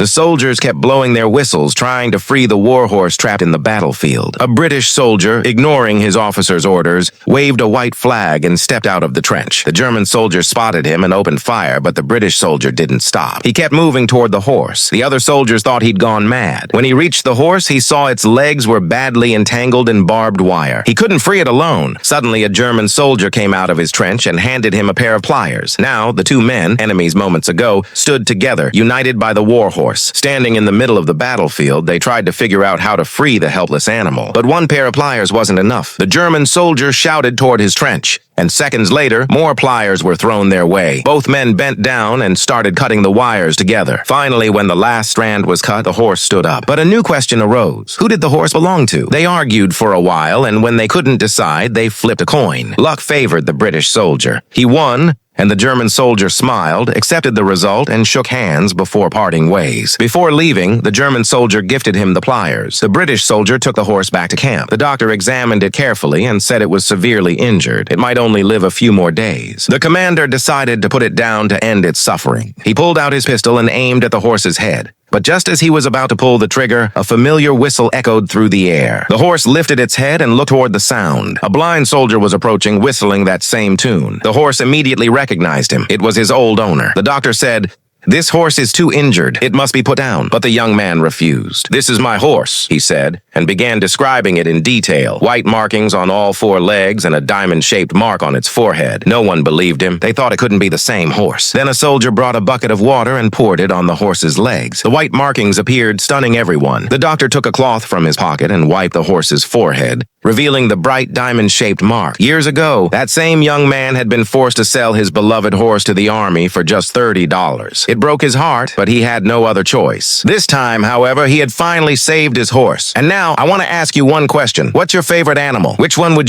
The soldiers kept blowing their whistles, trying to free the warhorse trapped in the battlefield. A British soldier, ignoring his officer's orders, waved a white flag and stepped out of the trench. The German soldier spotted him and opened fire, but the British soldier didn't stop. He kept moving toward the horse. The other soldiers thought he'd gone mad. When he reached the horse, he saw its legs were badly entangled in barbed wire. He couldn't free it alone. Suddenly, a German soldier came out of his trench and handed him a pair of pliers. Now, the two men, enemies moments ago, stood together, united by the warhorse. Standing in the middle of the battlefield, they tried to figure out how to free the helpless animal. But one pair of pliers wasn't enough. The German soldier shouted toward his trench, and seconds later, more pliers were thrown their way. Both men bent down and started cutting the wires together. Finally, when the last strand was cut, the horse stood up. But a new question arose. Who did the horse belong to? They argued for a while, and when they couldn't decide, they flipped a coin. Luck favored the British soldier. He won, and the German soldier smiled, accepted the result, and shook hands before parting ways. Before leaving, the German soldier gifted him the pliers. The British soldier took the horse back to camp. The doctor examined it carefully and said it was severely injured. It might only live a few more days. The commander decided to put it down to end its suffering. He pulled out his pistol and aimed at the horse's head. But just as he was about to pull the trigger, a familiar whistle echoed through the air. The horse lifted its head and looked toward the sound. A blind soldier was approaching, whistling that same tune. The horse immediately recognized him. It was his old owner. The doctor said, "This horse is too injured. It must be put down." But the young man refused. "This is my horse," he said, and began describing it in detail. White markings on all four legs and a diamond-shaped mark on its forehead. No one believed him. They thought it couldn't be the same horse. Then a soldier brought a bucket of water and poured it on the horse's legs. The white markings appeared, stunning everyone. The doctor took a cloth from his pocket and wiped the horse's forehead, revealing the bright diamond-shaped mark. Years ago, that same young man had been forced to sell his beloved horse to the army for just $30. It broke his heart, but he had no other choice. This time, however, he had finally saved his horse. And now, I want to ask you one question. What's your favorite animal? Which one would you